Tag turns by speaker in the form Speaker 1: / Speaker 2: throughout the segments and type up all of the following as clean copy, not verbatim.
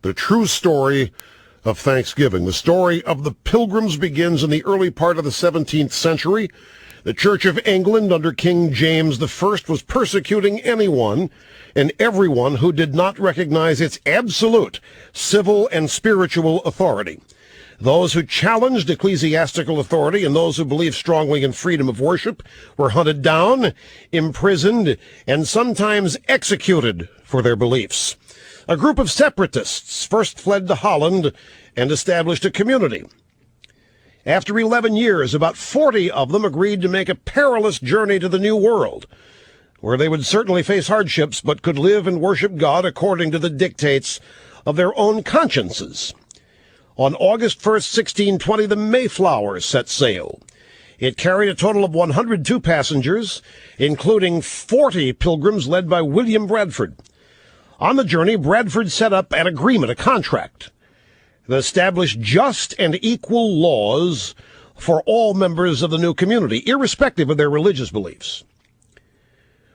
Speaker 1: the true story of Thanksgiving. The story of the Pilgrims begins in the early part of the 17th century. The Church of England under King James I was persecuting anyone and everyone who did not recognize its absolute civil and spiritual authority. Those who challenged ecclesiastical authority and those who believed strongly in freedom of worship were hunted down, imprisoned, and sometimes executed for their beliefs. A group of separatists first fled to Holland and established a community. After 11 years, about 40 of them agreed to make a perilous journey to the New World, where they would certainly face hardships but could live and worship God according to the dictates of their own consciences. On August 1st, 1620, the Mayflower set sail. It carried a total of 102 passengers, including 40 pilgrims led by William Bradford. On the journey, Bradford set up an agreement, a contract, that established just and equal laws for all members of the new community, irrespective of their religious beliefs.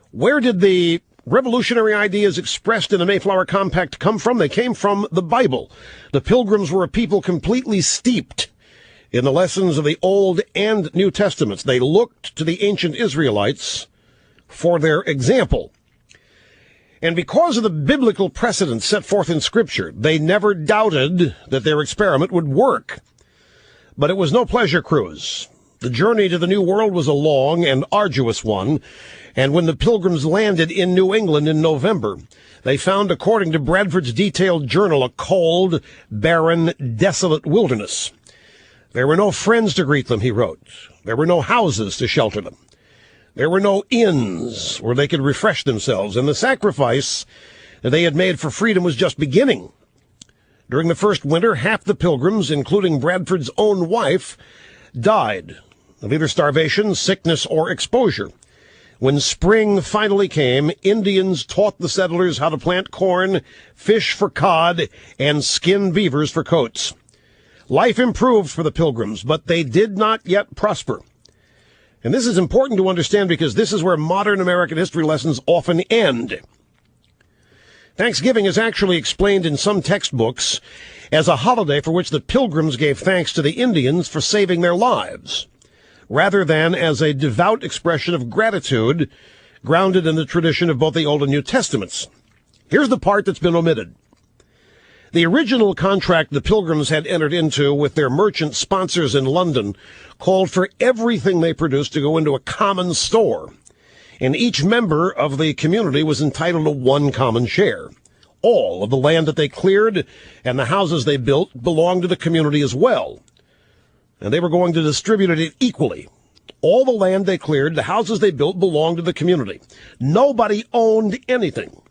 Speaker 1: Where did the revolutionary ideas expressed in the Mayflower Compact come from? They came from the Bible. The Pilgrims were a people completely steeped in the lessons of the Old and New Testaments. They looked to the ancient Israelites for their example. And because of the biblical precedent set forth in Scripture, they never doubted that their experiment would work. But it was no pleasure cruise. The journey to the New World was a long and arduous one, and when the Pilgrims landed in New England in November, they found, according to Bradford's detailed journal, a cold, barren, desolate wilderness. There were no friends to greet them, he wrote. There were no houses to shelter them. There were no inns where they could refresh themselves, and the sacrifice that they had made for freedom was just beginning. During the first winter, half the Pilgrims, including Bradford's own wife, died of either starvation, sickness, or exposure. When spring finally came, Indians taught the settlers how to plant corn, fish for cod, and skin beavers for coats. Life improved for the Pilgrims, but they did not yet prosper. And this is important to understand because this is where modern American history lessons often end. Thanksgiving is actually explained in some textbooks as a holiday for which the Pilgrims gave thanks to the Indians for saving their lives, rather than as a devout expression of gratitude grounded in the tradition of both the Old and New Testaments. Here's the part that's been omitted. The original contract the Pilgrims had entered into with their merchant sponsors in London called for everything they produced to go into a common store, and each member of the community was entitled to one common share. All of the land that they cleared and the houses they built belonged to the community as well, and they were going to distribute it equally. All the land they cleared, the houses they built, belonged to the community. Nobody owned anything.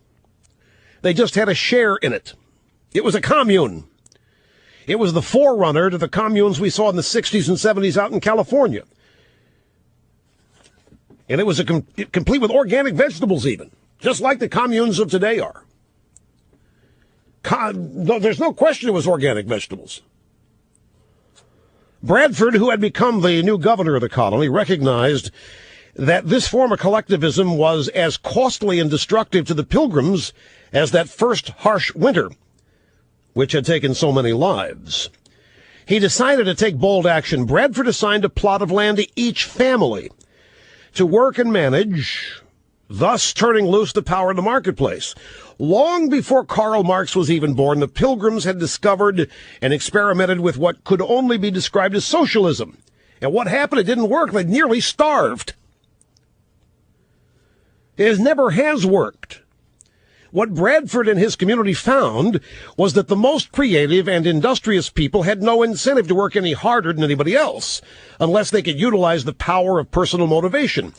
Speaker 1: They just had a share in it. It was a commune. It was the forerunner to the communes we saw in the 60s and 70s out in California. And it was complete with organic vegetables even, just like the communes of today are. There's no question it was organic vegetables. Bradford, who had become the new governor of the colony, recognized that this form of collectivism was as costly and destructive to the Pilgrims as that first harsh winter, which had taken so many lives. He decided to take bold action. Bradford assigned a plot of land to each family to work and manage, thus turning loose the power of the marketplace. Long before Karl Marx was even born, the Pilgrims had discovered and experimented with what could only be described as socialism. And what happened? It didn't work. They nearly starved. It never has worked. What Bradford and his community found was that the most creative and industrious people had no incentive to work any harder than anybody else, unless they could utilize the power of personal motivation.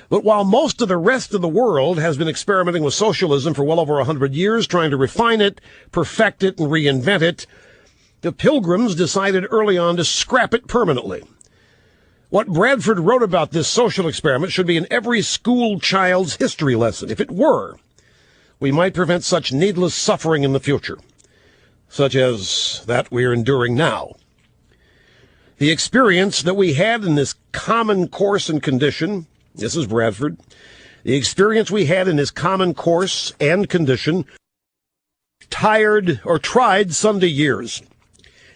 Speaker 1: But while most of the rest of the world has been experimenting with socialism for well over 100 years, trying to refine it, perfect it, and reinvent it, the Pilgrims decided early on to scrap it permanently. What Bradford wrote about this social experiment should be in every school child's history lesson. If it were, we might prevent such needless suffering in the future, such as that we are enduring now. The experience that we had in this common course and condition, this is Bradford, the experience we had in this common course and condition tried Sunday years,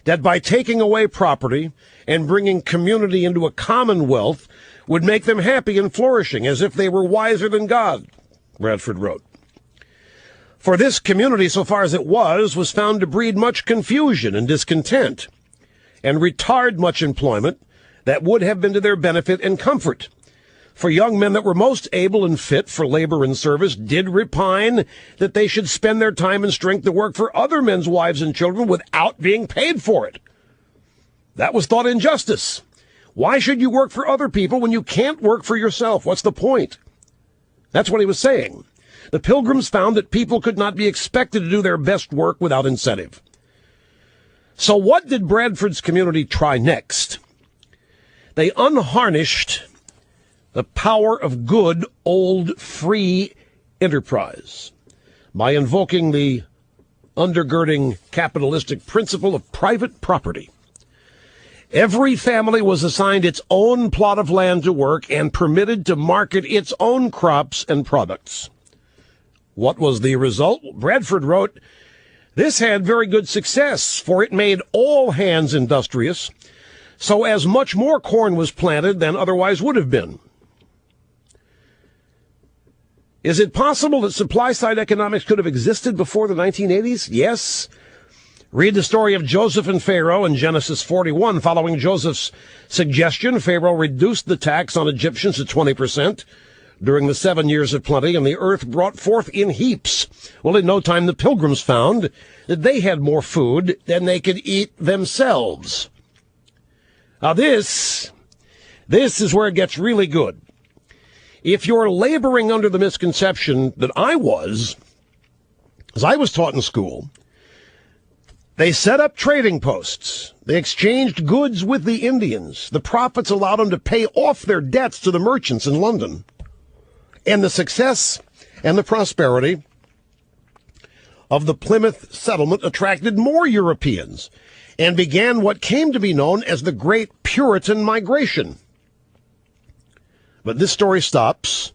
Speaker 1: that by taking away property and bringing community into a commonwealth would make them happy and flourishing, as if they were wiser than God, Bradford wrote. For this community, so far as it was found to breed much confusion and discontent, and retard much employment that would have been to their benefit and comfort. For young men that were most able and fit for labor and service did repine that they should spend their time and strength to work for other men's wives and children without being paid for it. That was thought injustice. Why should you work for other people when you can't work for yourself? What's the point? That's what he was saying. The Pilgrims found that people could not be expected to do their best work without incentive. So what did Bradford's community try next? They unharnessed the power of good old free enterprise by invoking the undergirding capitalistic principle of private property. Every family was assigned its own plot of land to work and permitted to market its own crops and products. What was the result? Bradford wrote, "This had very good success, for it made all hands industrious, so as much more corn was planted than otherwise would have been." Is it possible that supply-side economics could have existed before the 1980s? Yes. Read the story of Joseph and Pharaoh in Genesis 41. Following Joseph's suggestion, Pharaoh reduced the tax on Egyptians to 20% during the 7 years of plenty, and the earth brought forth in heaps. Well, in no time, the Pilgrims found that they had more food than they could eat themselves. Now, this is where it gets really good. If you're laboring under the misconception that I was, as I was taught in school, they set up trading posts. They exchanged goods with the Indians. The profits allowed them to pay off their debts to the merchants in London. And the success and the prosperity of the Plymouth settlement attracted more Europeans and began what came to be known as the Great Puritan Migration. But this story stops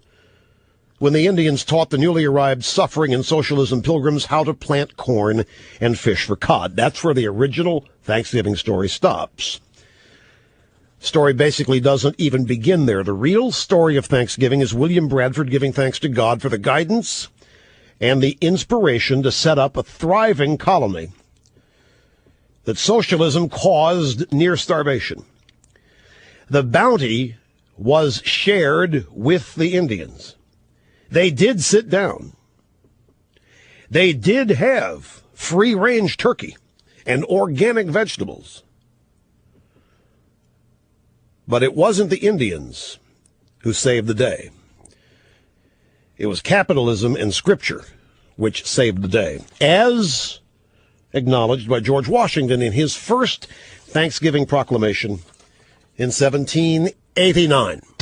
Speaker 1: when the Indians taught the newly arrived suffering and socialism pilgrims how to plant corn and fish for cod. That's where the original Thanksgiving story stops. Story basically doesn't even begin there. The real story of Thanksgiving is William Bradford giving thanks to God for the guidance and the inspiration to set up a thriving colony that socialism caused near starvation. The bounty was shared with the Indians. They did sit down. They did have free-range turkey and organic vegetables. But it wasn't the Indians who saved the day. It was capitalism and Scripture which saved the day, as acknowledged by George Washington in his first Thanksgiving proclamation in 1789.